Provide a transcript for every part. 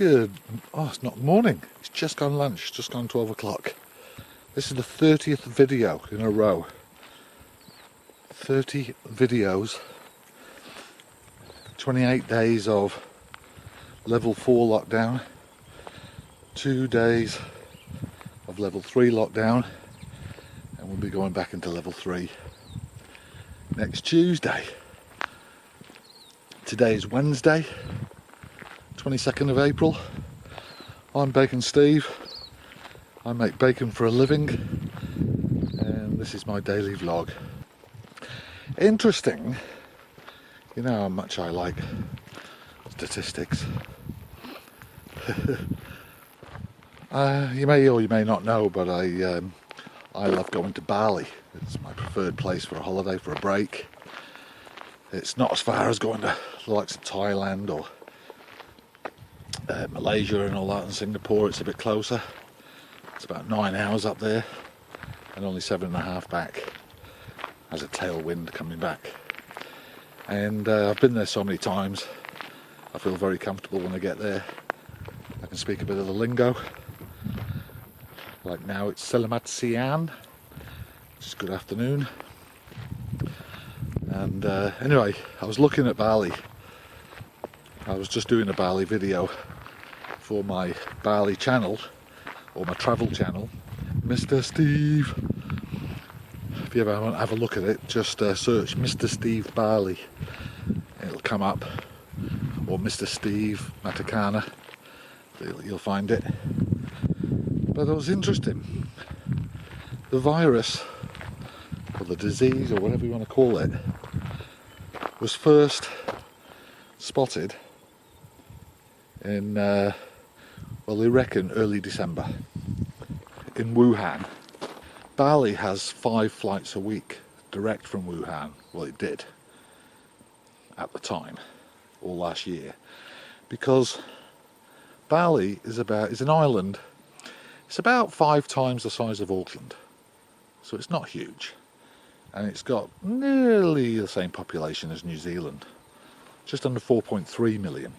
Good, oh, it's not morning, it's just gone lunch, just gone 12 o'clock. This is the 30th video in a row. 30 videos, 28 days of level 4 lockdown, 2 days of level 3 lockdown, and we'll be going back into level 3 next Tuesday. Today is Wednesday, 22nd of April. I'm Bacon Steve. I make bacon for a living, and this is my daily vlog. Interesting, you know how much I like statistics. You may or you may not know, but I love going to Bali. It's my preferred place for a holiday, for a break. It's not as far as going to the likes of Thailand or Malaysia and all that, and Singapore. It's a bit closer. It's about 9 hours up there and only 7.5 back. Has a tailwind coming back, and I've been there so many times. I feel very comfortable when I get there. I can speak a bit of the lingo. Like now it's Selamat Siang, which is good afternoon. And anyway, I was looking at Bali. I was just doing a Bali video for my Bali channel, or my travel channel, Mr. Steve. If you ever want to have a look at it, just search Mr. Steve Bali. It'll come up, or Mr. Steve Matakana. You'll find it. But it was interesting. The virus, or the disease, or whatever you want to call it, was first spotted in, well, they reckon early December in Wuhan. Bali has 5 flights a week direct from Wuhan. Well, it did at the time, or last year, because Bali is an island. It's about 5 times the size of Auckland, so it's not huge, and it's got nearly the same population as New Zealand, just under 4.3 million.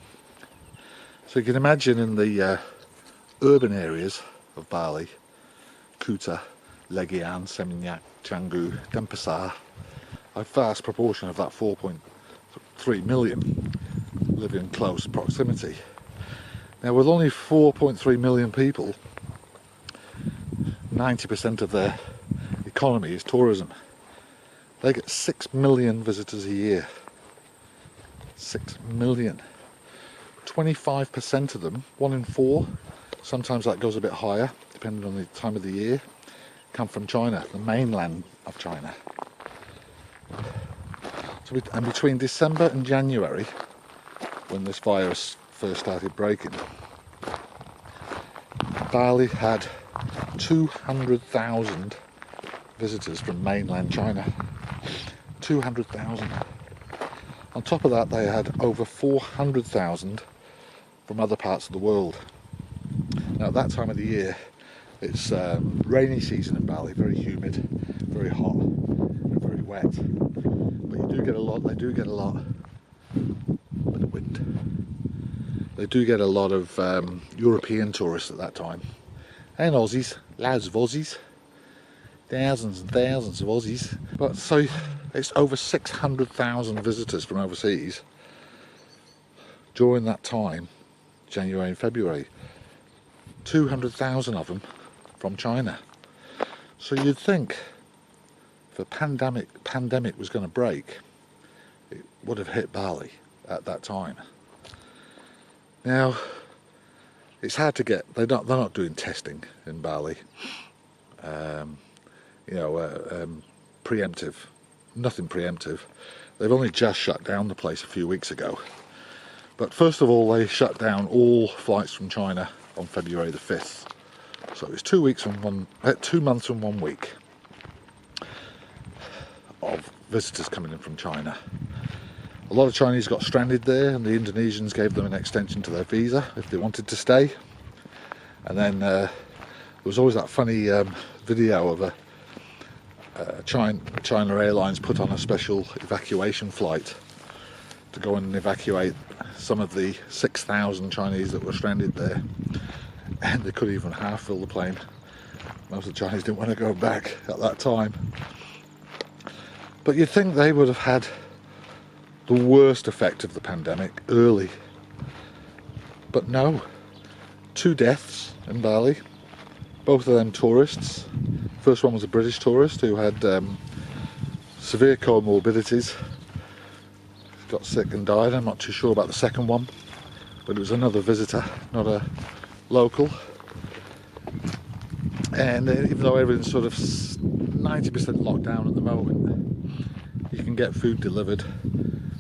So you can imagine in the urban areas of Bali, Kuta, Legian, Seminyak, Canggu, Denpasar, a vast proportion of that 4.3 million live in close proximity. Now, with only 4.3 million people, 90% of their economy is tourism. They get 6 million visitors a year. 6 million. 25% of them, 1 in 4, sometimes that goes a bit higher, depending on the time of the year, come from China, the mainland of China. So and between December and January, when this virus first started breaking, Bali had 200,000 visitors from mainland China. 200,000. On top of that, they had over 400,000 from other parts of the world. Now, at that time of the year, it's rainy season in Bali, very humid, very hot, and very wet. But you do get a lot. They do get a lot. Bit of wind. They do get a lot of European tourists at that time, and Aussies, loads of Aussies, thousands and thousands of Aussies. But so it's over 600,000 visitors from overseas during that time, January and February. 200,000 of them from China. So you'd think if a pandemic was going to break, it would have hit Bali at that time. Now, it's hard to get. They're not doing testing in Bali. Preemptive, nothing preemptive. They've only just shut down the place a few weeks ago. But first of all, they shut down all flights from China on February the 5th. So it's 2 months and 1 week of visitors coming in from China. A lot of Chinese got stranded there, and the Indonesians gave them an extension to their visa if they wanted to stay. And then there was always that funny video of China Airlines put on a special evacuation flight to go and evacuate some of the 6,000 Chinese that were stranded there, and they couldn't even half fill the plane. Most of the Chinese didn't want to go back at that time. But you'd think they would have had the worst effect of the pandemic early. But no. 2 deaths in Bali, both of them tourists. First one was a British tourist who had severe comorbidities, got sick and died. I'm not too sure about the second one, but it was another visitor, not a local. And even though everything's sort of 90% locked down at the moment, you can get food delivered.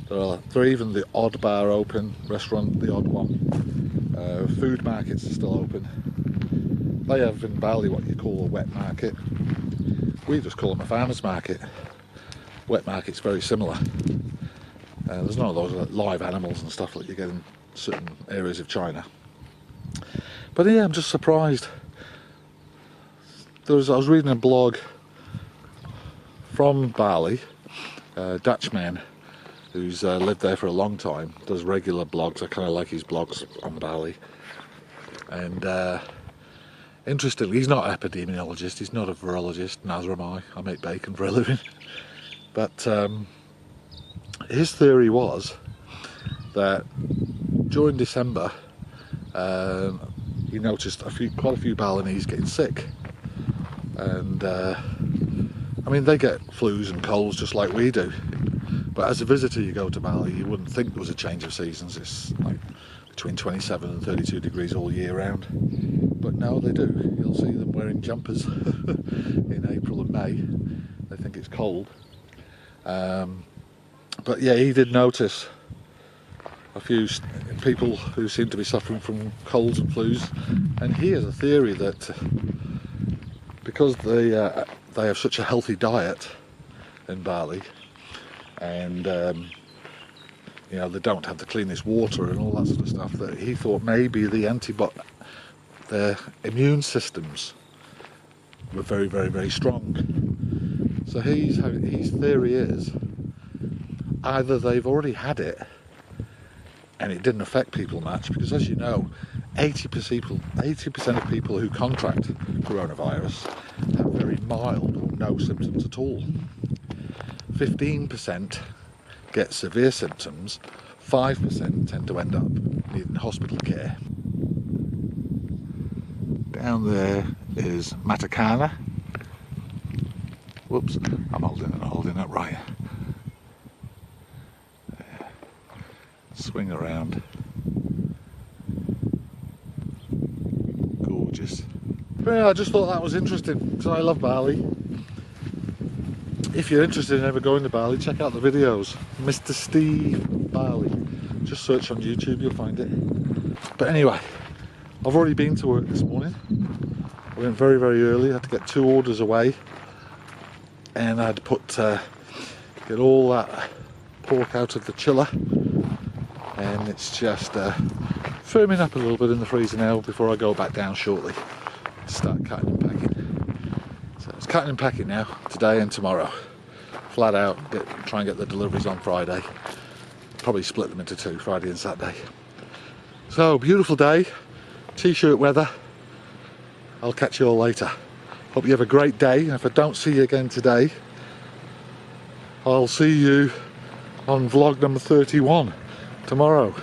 There are even the odd bar open, restaurant, the odd one. Food markets are still open. They have in Bali what you call a wet market. We just call them a farmer's market. Wet market's very similar. There's none of those live animals and stuff that you get in certain areas of China. But yeah, I'm just surprised. I was reading a blog from Bali, a Dutch man who's lived there for a long time, does regular blogs. I kind of like his blogs on Bali. And interestingly, he's not an epidemiologist, he's not a virologist, neither am I. I make bacon for a living. But his theory was that during December, he noticed quite a few Balinese getting sick. And I mean, they get flus and colds just like we do. But as a visitor, you go to Bali, you wouldn't think there was a change of seasons. It's like between 27 and 32 degrees all year round. But no, they do. You'll see them wearing jumpers in April and May. They think it's cold. But yeah, he did notice a few people who seem to be suffering from colds and flus. And he has a theory that because they have such a healthy diet in Bali, and you know, they don't have the cleanest water and all that sort of stuff, that he thought maybe their immune systems were very, very, very strong. So his theory is either they've already had it and it didn't affect people much, because as you know, 80% of people who contract coronavirus have very mild or no symptoms at all. 15% get severe symptoms, 5% tend to end up needing hospital care. Down there is Matakana. Whoops, I'm holding it right. Swing around. Gorgeous. But yeah, I just thought that was interesting because I love Bali. If you're interested in ever going to Bali, check out the videos. Mr. Steve Bali. Just search on YouTube, you'll find it. But anyway, I've already been to work this morning. I went very, very early. I had to get 2 orders away. And I had to get all that pork out of the chiller. And it's just firming up a little bit in the freezer now before I go back down shortly to start cutting and packing. So it's cutting and packing now, today and tomorrow. Flat out, try and get the deliveries on Friday. Probably split them into 2, Friday and Saturday. So, beautiful day, t-shirt weather. I'll catch you all later. Hope you have a great day, and if I don't see you again today, I'll see you on vlog number 31 tomorrow.